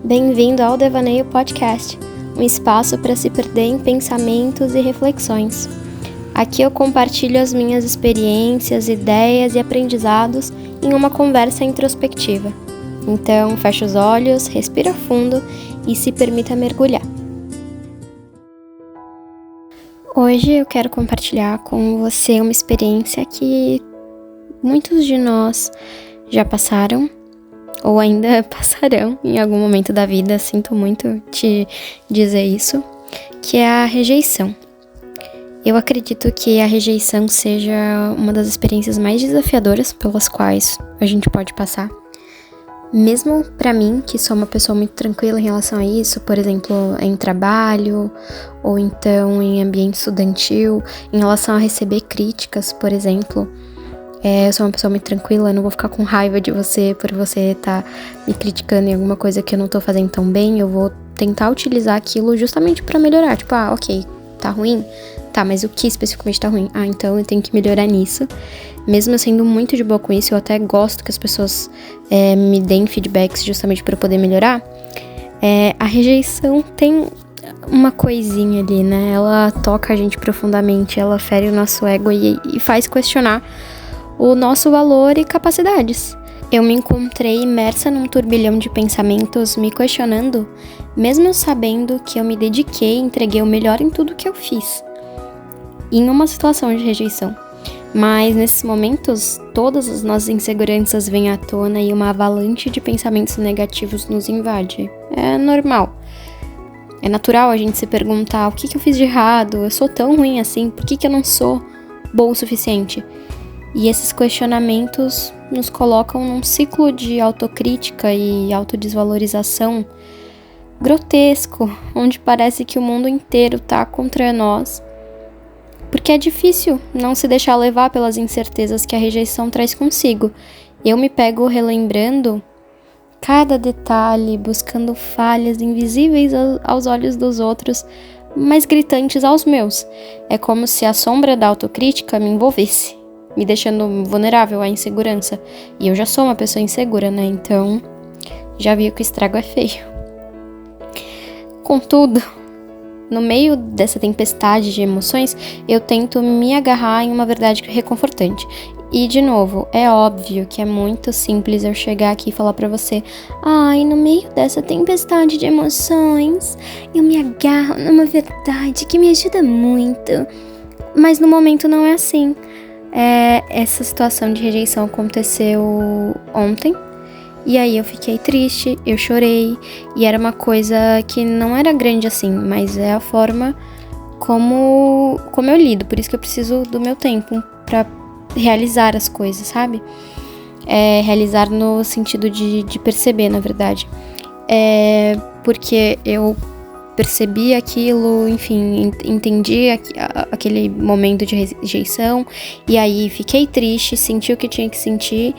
Bem-vindo ao Devaneio Podcast, um espaço para se perder em pensamentos e reflexões. Aqui eu compartilho as minhas experiências, ideias e aprendizados em uma conversa introspectiva. Então, feche os olhos, respira fundo e se permita mergulhar. Hoje eu quero compartilhar com você uma experiência que muitos de nós já passaram ou ainda passarão em algum momento da vida, sinto muito te dizer isso, que é a rejeição. Eu acredito que a rejeição seja uma das experiências mais desafiadoras pelas quais a gente pode passar. Mesmo pra mim, que sou uma pessoa muito tranquila em relação a isso, por exemplo, em trabalho, ou então em ambiente estudantil, em relação a receber críticas, por exemplo, eu sou uma pessoa muito tranquila, eu não vou ficar com raiva de você por você estar me criticando em alguma coisa que eu não tô fazendo tão bem. Eu vou tentar utilizar aquilo justamente pra melhorar. Tipo, ok, tá ruim? Tá, mas o que especificamente tá ruim? Então eu tenho que melhorar nisso. Mesmo eu sendo muito de boa com isso, eu até gosto que as pessoas me deem feedbacks justamente pra eu poder melhorar. A rejeição tem uma coisinha ali, né? Ela toca a gente profundamente, ela fere o nosso ego e faz questionar o nosso valor e capacidades. Eu me encontrei imersa num turbilhão de pensamentos, me questionando, mesmo sabendo que eu me dediquei e entreguei o melhor em tudo que eu fiz, em uma situação de rejeição. Mas nesses momentos, todas as nossas inseguranças vêm à tona e uma avalanche de pensamentos negativos nos invade. É normal. É natural a gente se perguntar, o que eu fiz de errado? Eu sou tão ruim assim? Por que eu não sou boa o suficiente? E esses questionamentos nos colocam num ciclo de autocrítica e autodesvalorização grotesco, onde parece que o mundo inteiro tá contra nós. Porque é difícil não se deixar levar pelas incertezas que a rejeição traz consigo. Eu me pego relembrando cada detalhe, buscando falhas invisíveis aos olhos dos outros, mas gritantes aos meus. É como se a sombra da autocrítica me envolvesse, me deixando vulnerável à insegurança. E eu já sou uma pessoa insegura, né? Então, já vi que o estrago é feio. Contudo, no meio dessa tempestade de emoções, eu tento me agarrar em uma verdade reconfortante. E, de novo, é óbvio que é muito simples eu chegar aqui e falar pra você: no meio dessa tempestade de emoções, eu me agarro numa verdade que me ajuda muito. Mas no momento não é assim. Essa situação de rejeição aconteceu ontem, e aí eu fiquei triste, eu chorei, e era uma coisa que não era grande assim, mas é a forma como eu lido, por isso que eu preciso do meu tempo pra realizar as coisas, sabe? Realizar no sentido de perceber, na verdade. Porque eu percebi aquilo, enfim, entendi aquele momento de rejeição, e aí fiquei triste, senti o que tinha que sentir,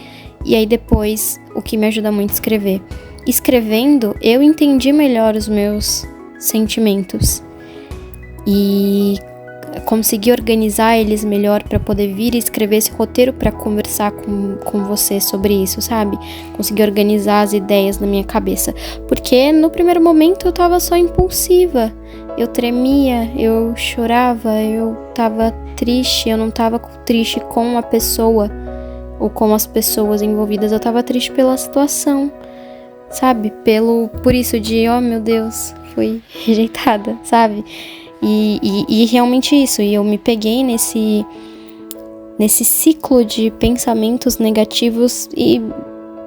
e aí depois, o que me ajuda muito a escrever. Escrevendo, eu entendi melhor os meus sentimentos e consegui organizar eles melhor para poder vir e escrever esse roteiro para conversar com você sobre isso, sabe? Consegui organizar as ideias na minha cabeça, porque no primeiro momento eu tava só impulsiva, eu tremia, eu chorava, eu tava triste, eu não tava triste com a pessoa ou com as pessoas envolvidas, eu tava triste pela situação, sabe? Por isso de, meu Deus, fui rejeitada, sabe? E realmente isso, e eu me peguei nesse ciclo de pensamentos negativos e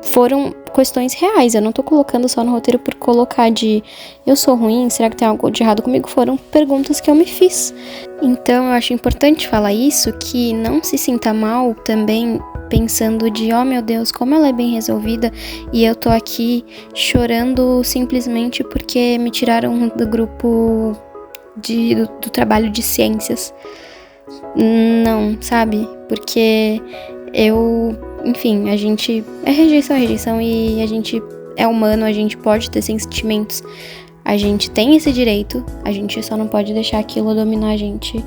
foram questões reais. Eu não tô colocando só no roteiro por colocar de eu sou ruim, será que tem algo de errado comigo? Foram perguntas que eu me fiz. Então eu acho importante falar isso, que não se sinta mal também pensando de, meu Deus, como ela é bem resolvida e eu tô aqui chorando simplesmente porque me tiraram do grupo do trabalho de ciências. Não, sabe? Porque enfim, a gente é rejeição e a gente é humano, a gente pode ter sentimentos, a gente tem esse direito, a gente só não pode deixar aquilo dominar a gente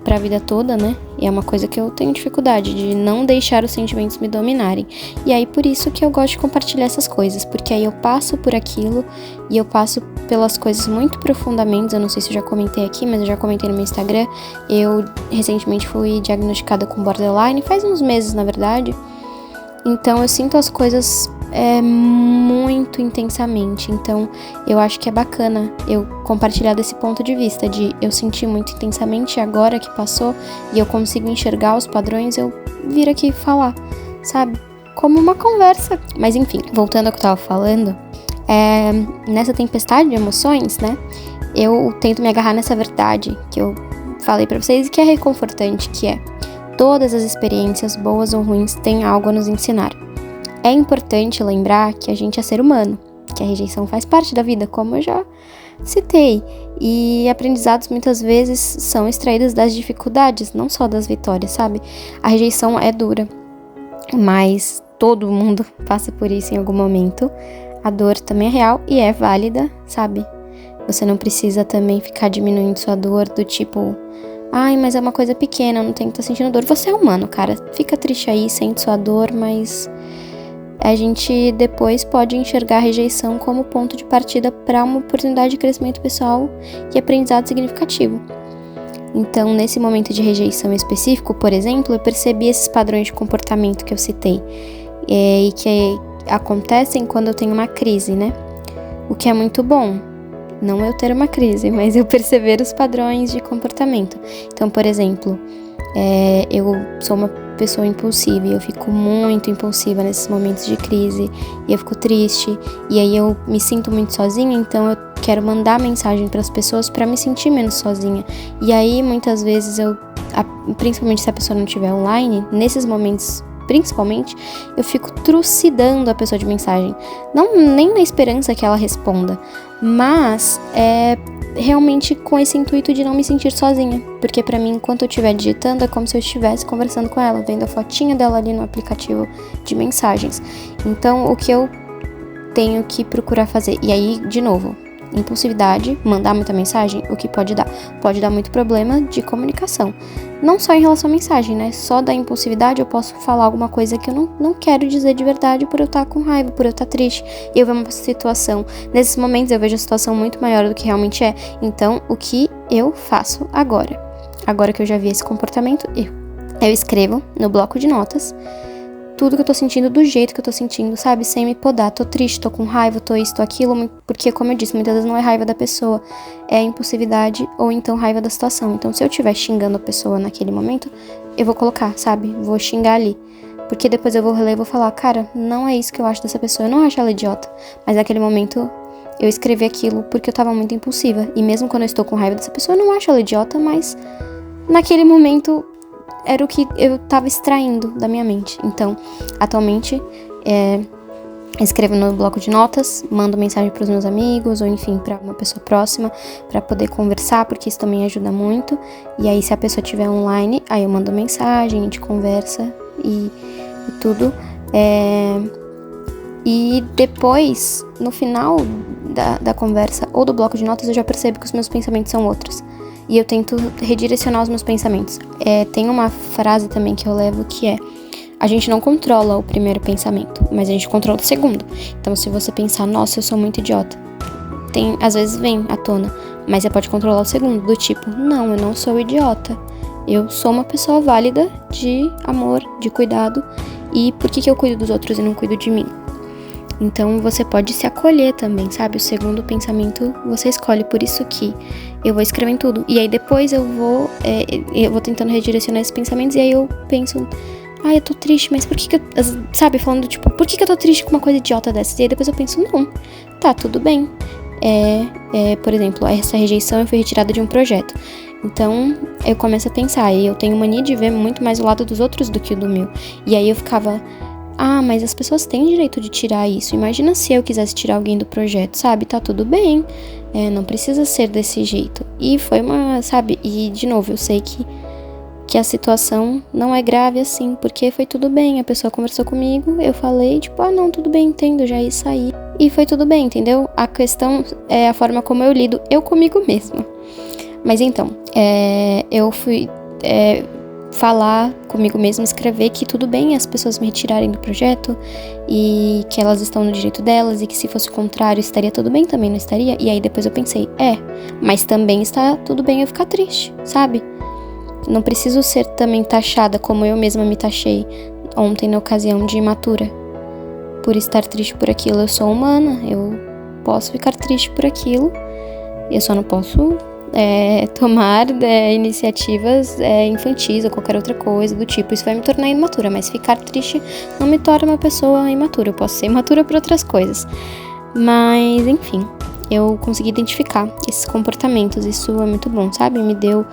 pra vida toda, né? E é uma coisa que eu tenho dificuldade de não deixar os sentimentos me dominarem. E aí, por isso que eu gosto de compartilhar essas coisas, porque aí eu passo por aquilo e eu passo pelas coisas muito profundamente. Eu não sei se eu já comentei aqui, mas eu já comentei no meu Instagram. Eu recentemente fui diagnosticada com borderline, faz uns meses, na verdade. Então, eu sinto as coisas muito intensamente. Então, eu acho que é bacana eu compartilhar desse ponto de vista, de eu sentir muito intensamente agora que passou e eu consigo enxergar os padrões, eu vir aqui falar, sabe? Como uma conversa. Mas enfim, voltando ao que eu tava falando, nessa tempestade de emoções, né? Eu tento me agarrar nessa verdade que eu falei pra vocês e que é reconfortante, que é: todas as experiências, boas ou ruins, têm algo a nos ensinar. É importante lembrar que a gente é ser humano, que a rejeição faz parte da vida, como eu já citei, e aprendizados muitas vezes são extraídos das dificuldades, não só das vitórias, sabe? A rejeição é dura, mas todo mundo passa por isso em algum momento. A dor também é real e é válida, sabe? Você não precisa também ficar diminuindo sua dor do tipo: ai, mas é uma coisa pequena, eu não tenho que estar sentindo dor. Você é humano, cara. Fica triste aí, sente sua dor, mas a gente depois pode enxergar a rejeição como ponto de partida para uma oportunidade de crescimento pessoal e aprendizado significativo. Então, nesse momento de rejeição específico, por exemplo, eu percebi esses padrões de comportamento que eu citei e que acontecem quando eu tenho uma crise, né? O que é muito bom. Não eu ter uma crise, mas eu perceber os padrões de comportamento. Então, por exemplo, eu sou uma pessoa impulsiva e eu fico muito impulsiva nesses momentos de crise e eu fico triste e aí eu me sinto muito sozinha, então eu quero mandar mensagem para as pessoas para me sentir menos sozinha. E aí muitas vezes principalmente se a pessoa não estiver online, nesses momentos principalmente, eu fico trucidando a pessoa de mensagem. Não nem na esperança que ela responda, mas realmente com esse intuito de não me sentir sozinha. Porque pra mim, enquanto eu estiver digitando, é como se eu estivesse conversando com ela, vendo a fotinha dela ali no aplicativo de mensagens. Então, o que eu tenho que procurar fazer? E aí, de novo, impulsividade, mandar muita mensagem, o que pode dar? Pode dar muito problema de comunicação. Não só em relação à mensagem, né? Só da impulsividade eu posso falar alguma coisa que eu não quero dizer de verdade por eu estar com raiva, por eu estar triste. E eu vejo uma situação, nesses momentos eu vejo a situação muito maior do que realmente é. Então, o que eu faço agora? Agora que eu já vi esse comportamento, eu escrevo no bloco de notas tudo que eu tô sentindo do jeito que eu tô sentindo, sabe? Sem me podar. Tô triste, tô com raiva, tô isso, tô aquilo. Porque, como eu disse, muitas vezes não é raiva da pessoa, é impulsividade ou então raiva da situação. Então, se eu estiver xingando a pessoa naquele momento, eu vou colocar, sabe? Vou xingar ali. Porque depois eu vou reler e vou falar: cara, não é isso que eu acho dessa pessoa. Eu não acho ela idiota. Mas naquele momento eu escrevi aquilo porque eu tava muito impulsiva. E mesmo quando eu estou com raiva dessa pessoa, eu não acho ela idiota, mas naquele momento era o que eu tava extraindo da minha mente. Então, atualmente, escrevo no bloco de notas, mando mensagem pros meus amigos, ou enfim, pra uma pessoa próxima, pra poder conversar, porque isso também ajuda muito. E aí, se a pessoa estiver online, aí eu mando mensagem, a gente conversa e tudo. E depois, no final da conversa ou do bloco de notas, eu já percebo que os meus pensamentos são outros. E eu tento redirecionar os meus pensamentos. Tem uma frase também que eu levo que é: a gente não controla o primeiro pensamento, mas a gente controla o segundo. Então, se você pensar: nossa, eu sou muito idiota, às vezes vem à tona, mas você pode controlar o segundo, do tipo: não, eu não sou idiota, eu sou uma pessoa válida de amor, de cuidado, e por que eu cuido dos outros e não cuido de mim? Então, você pode se acolher também, sabe? O segundo pensamento você escolhe, por isso que eu vou escrevendo tudo. E aí depois eu vou tentando redirecionar esses pensamentos, e aí eu penso: eu tô triste, mas por que eu... Sabe, falando tipo, por que eu tô triste com uma coisa idiota dessas? E aí depois eu penso: não, tá, tudo bem. Por exemplo, essa rejeição eu fui retirada de um projeto. Então, eu começo a pensar, e eu tenho mania de ver muito mais o lado dos outros do que o do meu. E aí eu ficava: mas as pessoas têm direito de tirar isso. Imagina se eu quisesse tirar alguém do projeto, sabe? Tá tudo bem. Não precisa ser desse jeito. E foi sabe? E, de novo, eu sei que a situação não é grave assim, porque foi tudo bem. A pessoa conversou comigo, eu falei, tipo, não, tudo bem, entendo, já ia sair. E foi tudo bem, entendeu? A questão é a forma como eu lido, eu comigo mesma. Mas então, eu fui falar comigo mesma, escrever que tudo bem as pessoas me retirarem do projeto e que elas estão no direito delas e que se fosse o contrário estaria tudo bem, também não estaria. E aí depois eu pensei, mas também está tudo bem eu ficar triste, sabe? Não preciso ser também taxada como eu mesma me taxei ontem na ocasião de imatura por estar triste por aquilo. Eu sou humana, eu posso ficar triste por aquilo, eu só não posso tomar iniciativas infantis ou qualquer outra coisa do tipo. Isso vai me tornar imatura, mas ficar triste não me torna uma pessoa imatura. Eu posso ser imatura por outras coisas. Mas, enfim, eu consegui identificar esses comportamentos. Isso é muito bom, sabe? Me deu...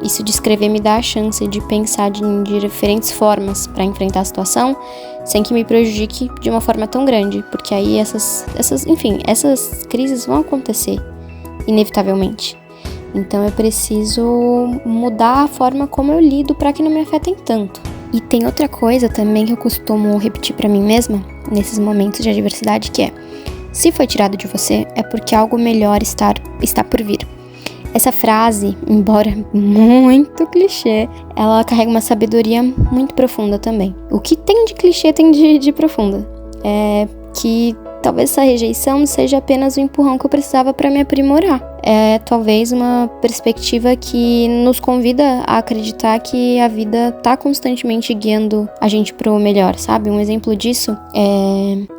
Isso de escrever me dá a chance de pensar de diferentes formas para enfrentar a situação sem que me prejudique de uma forma tão grande. Porque aí essas crises vão acontecer inevitavelmente. Então eu preciso mudar a forma como eu lido para que não me afetem tanto. E tem outra coisa também que eu costumo repetir para mim mesma nesses momentos de adversidade, que se foi tirado de você, é porque algo melhor está por vir. Essa frase, embora muito clichê, ela carrega uma sabedoria muito profunda também. O que tem de clichê tem de profunda. Que talvez essa rejeição seja apenas o empurrão que eu precisava para me aprimorar. É talvez uma perspectiva que nos convida a acreditar que a vida tá constantemente guiando a gente pro melhor, sabe? Um exemplo disso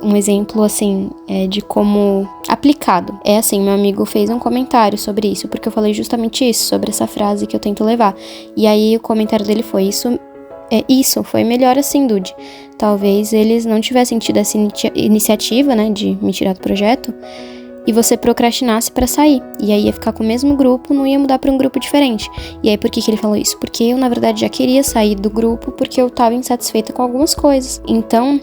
um exemplo assim, de como aplicado. Meu amigo fez um comentário sobre isso, porque eu falei justamente isso, sobre essa frase que eu tento levar. E aí o comentário dele foi isso foi melhor assim, Dude. Talvez eles não tivessem tido essa iniciativa, né, de me tirar do projeto, e você procrastinasse pra sair. E aí ia ficar com o mesmo grupo, não ia mudar pra um grupo diferente. E aí por que ele falou isso? Porque eu, na verdade, já queria sair do grupo porque eu tava insatisfeita com algumas coisas. Então,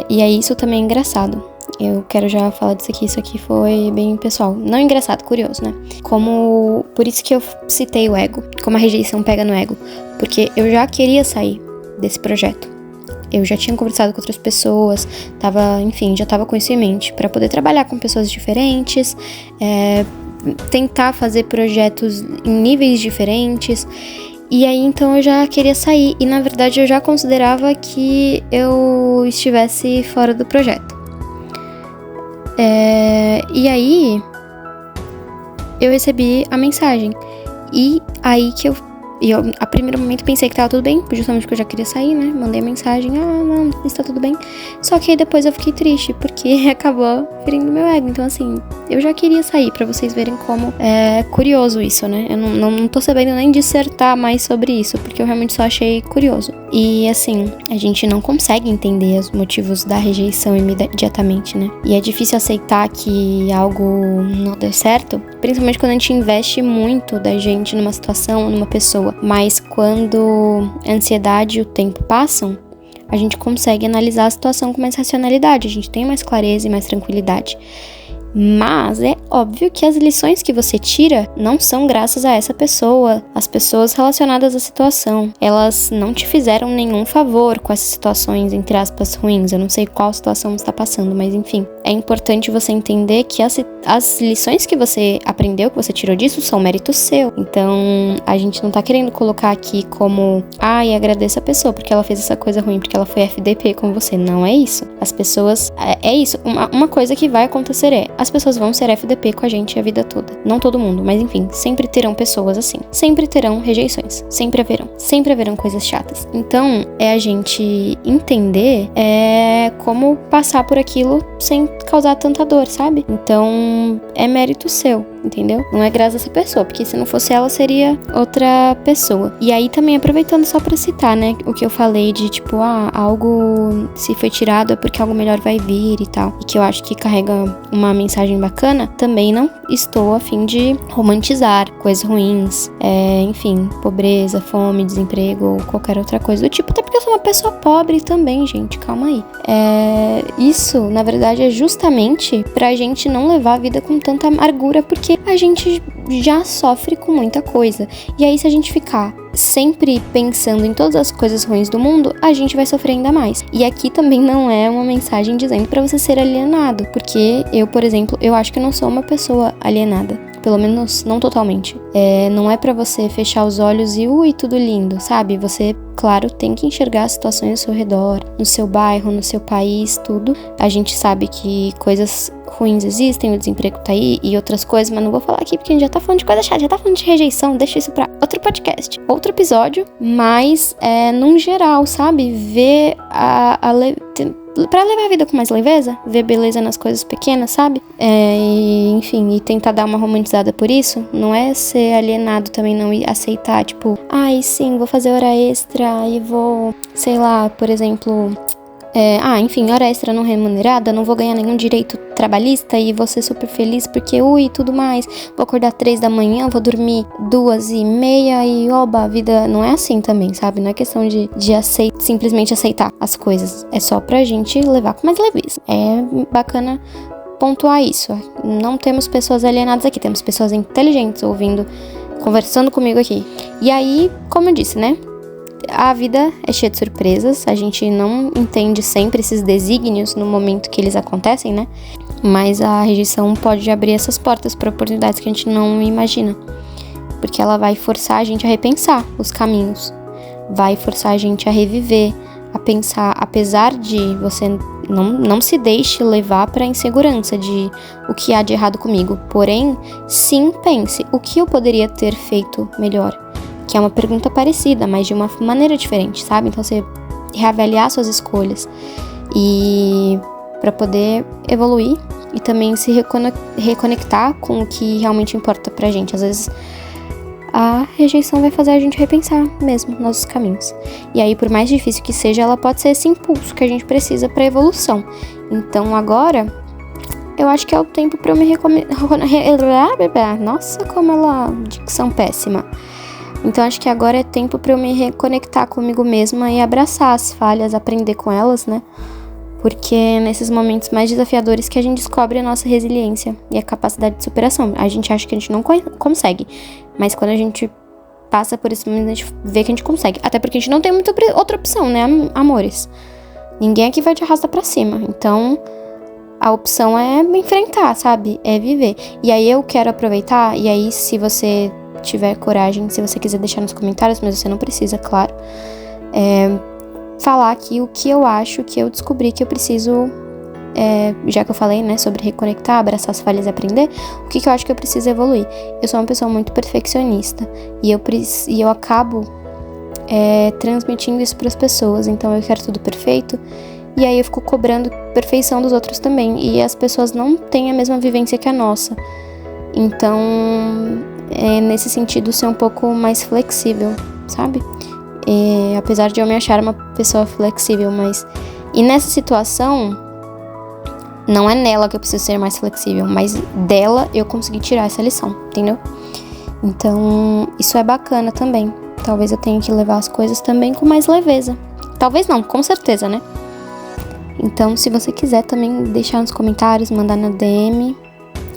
e aí isso também é engraçado. Eu quero já falar disso aqui, isso aqui foi bem pessoal. Não engraçado, curioso, né? Por isso que eu citei o ego, como a rejeição pega no ego. Porque eu já queria sair desse projeto. Eu já tinha conversado com outras pessoas, já tava com isso em mente, pra poder trabalhar com pessoas diferentes, tentar fazer projetos em níveis diferentes. E aí, então, eu já queria sair. E, na verdade, eu já considerava que eu estivesse fora do projeto. E aí, eu recebi a mensagem. E aí que eu, a primeiro momento, pensei que tava tudo bem, justamente porque eu já queria sair, né? Mandei a mensagem, não, está tudo bem. Só que aí depois eu fiquei triste, porque acabou ferindo meu ego. Então, assim, eu já queria sair, pra vocês verem como é curioso isso, né? Eu não tô sabendo nem dissertar mais sobre isso, porque eu realmente só achei curioso. E, assim, a gente não consegue entender os motivos da rejeição imediatamente, né? E é difícil aceitar que algo não deu certo, principalmente quando a gente investe muito da gente numa situação, numa pessoa. Mas quando a ansiedade e o tempo passam, a gente consegue analisar a situação com mais racionalidade, a gente tem mais clareza e mais tranquilidade. Mas é óbvio que as lições que você tira não são graças a essa pessoa, as pessoas relacionadas à situação. Elas não te fizeram nenhum favor com essas situações, entre aspas, ruins. Eu não sei qual situação você está passando, mas enfim. É importante você entender que as lições que você aprendeu, que você tirou disso, são mérito seu. Então, a gente não tá querendo colocar aqui como, agradeça a pessoa porque ela fez essa coisa ruim, porque ela foi FDP com você. Não é isso. As pessoas... É isso. Uma coisa que vai acontecer as pessoas vão ser FDP com a gente a vida toda. Não todo mundo, mas enfim, sempre terão pessoas assim. Sempre terão rejeições. Sempre haverão. Sempre haverão coisas chatas. Então, é a gente entender como passar por aquilo sem causar tanta dor, sabe? Então, é mérito seu, entendeu? Não é graças a essa pessoa, porque se não fosse ela, seria outra pessoa. E aí, também, aproveitando só pra citar, né, o que eu falei de, tipo, algo, se foi tirado é porque algo melhor vai vir e tal. E que eu acho que carrega uma mensagem bacana. Também não estou a fim de romantizar coisas ruins, enfim, pobreza, fome, desemprego ou qualquer outra coisa do tipo. Até porque eu sou uma pessoa pobre também, gente, calma aí. Isso, na verdade, é justamente pra gente não levar a vida com tanta amargura, porque a gente já sofre com muita coisa. E aí, se a gente ficar sempre pensando em todas as coisas ruins do mundo, a gente vai sofrer ainda mais. E aqui também não é uma mensagem dizendo pra você ser alienado, porque eu, por exemplo, eu acho que eu não sou uma pessoa alienada. pelo menos não totalmente. Não é pra você fechar os olhos e tudo lindo, sabe? Você, claro, tem que enxergar as situações ao seu redor, no seu bairro, no seu país, tudo. A gente sabe que coisas ruins existem, o desemprego tá aí e outras coisas, mas não vou falar aqui porque a gente já tá falando de coisa chata, já tá falando de rejeição, deixa isso pra outro podcast, outro episódio, mas num geral, sabe? Ver pra levar a vida com mais leveza, ver beleza nas coisas pequenas, sabe? E tentar dar uma romantizada por isso, não é ser alienado também, não, e aceitar, tipo, ai, sim, vou fazer hora extra e vou, sei lá, por exemplo, hora extra não remunerada, não vou ganhar nenhum direito trabalhista e vou ser super feliz porque, e tudo mais, vou acordar 3 da manhã, vou dormir 2:30 e, oba, a vida não é assim também, sabe? Não é questão de simplesmente aceitar as coisas, é só pra gente levar com mais leveza. É bacana pontuar isso. Não temos pessoas alienadas aqui, temos pessoas inteligentes ouvindo, conversando comigo aqui. E aí, como eu disse, né? A vida é cheia de surpresas, a gente não entende sempre esses desígnios no momento que eles acontecem, né? Mas a rejeição pode abrir essas portas para oportunidades que a gente não imagina. Porque ela vai forçar a gente a repensar os caminhos, vai forçar a gente a reviver, a pensar, apesar de você não se deixe levar para a insegurança de o que há de errado comigo. Porém, sim, pense, o que eu poderia ter feito melhor? Que é uma pergunta parecida, mas de uma maneira diferente, sabe? Então você reavaliar suas escolhas e para poder evoluir e também se reconectar com o que realmente importa pra gente. Às vezes a rejeição vai fazer a gente repensar mesmo nossos caminhos. E aí, por mais difícil que seja, ela pode ser esse impulso que a gente precisa pra evolução. Então agora, eu acho que é o tempo pra eu me Nossa, como ela... dicção péssima. Então acho que agora é tempo pra eu me reconectar comigo mesma e abraçar as falhas, aprender com elas, né? Porque é nesses momentos mais desafiadores que a gente descobre a nossa resiliência e a capacidade de superação. A gente acha que a gente não consegue, mas quando a gente passa por esse momento, a gente vê que a gente consegue. Até porque a gente não tem muita outra opção, né, amores? Ninguém aqui vai te arrastar pra cima. Então, a opção é enfrentar, sabe? É viver. E aí eu quero aproveitar, e aí se você tiver coragem, se você quiser deixar nos comentários, mas você não precisa, claro, falar aqui o que eu acho, que eu descobri que eu preciso, já que eu falei, né, sobre reconectar, abraçar as falhas e aprender, o que eu acho que eu preciso evoluir. Eu sou uma pessoa muito perfeccionista e eu acabo transmitindo isso para as pessoas, então eu quero tudo perfeito e aí eu fico cobrando perfeição dos outros também, e as pessoas não têm a mesma vivência que a nossa. Então, nesse sentido, ser um pouco mais flexível, sabe? Apesar de eu me achar uma pessoa flexível, mas... E nessa situação, não é nela que eu preciso ser mais flexível, mas dela eu consegui tirar essa lição, entendeu? Então, isso é bacana também. Talvez eu tenha que levar as coisas também com mais leveza. Talvez não, com certeza, né? Então, se você quiser também deixar nos comentários, mandar na DM,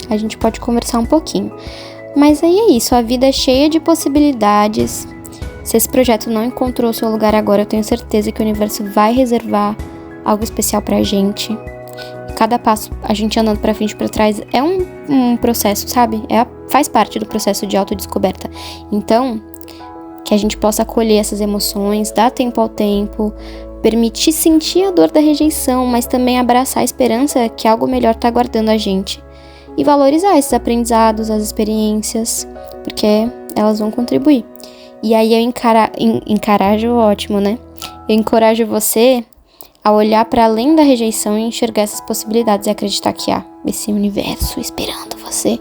a gente pode conversar um pouquinho. Mas aí é isso, a vida é cheia de possibilidades. Se esse projeto não encontrou seu lugar agora, eu tenho certeza que o universo vai reservar algo especial pra gente. Cada passo, a gente andando pra frente e pra trás, é um processo, sabe? Faz parte do processo de autodescoberta. Então, que a gente possa acolher essas emoções, dar tempo ao tempo, permitir sentir a dor da rejeição, mas também abraçar a esperança que algo melhor tá aguardando a gente. E valorizar esses aprendizados, as experiências, porque elas vão contribuir. E aí eu encorajo, ótimo, né? Eu encorajo você a olhar para além da rejeição e enxergar essas possibilidades e acreditar que há esse universo esperando você,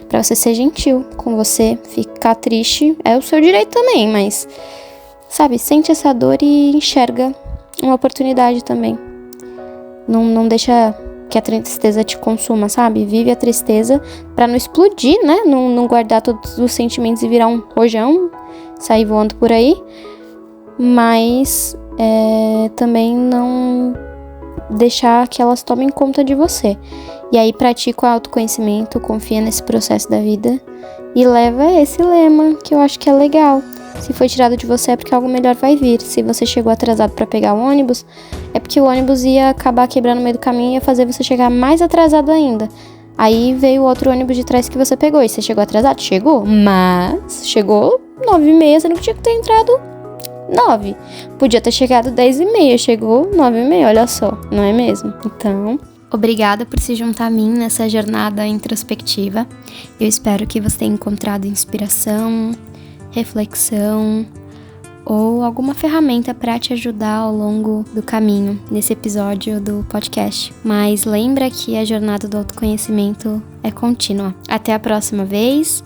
para você ser gentil com você. Ficar triste é o seu direito também, mas, sabe, sente essa dor e enxerga uma oportunidade também. Não deixa que a tristeza te consuma, sabe? Vive a tristeza pra não explodir, né? Não guardar todos os sentimentos e virar um rojão, sair voando por aí. Mas também não deixar que elas tomem conta de você. E aí pratica o autoconhecimento, confia nesse processo da vida e leva esse lema que eu acho que é legal. Se foi tirado de você é porque algo melhor vai vir. Se você chegou atrasado pra pegar o ônibus, é porque o ônibus ia acabar quebrando no meio do caminho e ia fazer você chegar mais atrasado ainda. Aí veio o outro ônibus de trás que você pegou. E você chegou atrasado? Chegou. Mas chegou 9h30, você não tinha que ter entrado 9. Podia ter chegado 10h30. Chegou 9h30, olha só. Não é mesmo? Então, obrigada por se juntar a mim nessa jornada introspectiva. Eu espero que você tenha encontrado inspiração, reflexão ou alguma ferramenta para te ajudar ao longo do caminho nesse episódio do podcast. Mas lembra que a jornada do autoconhecimento é contínua. Até a próxima vez.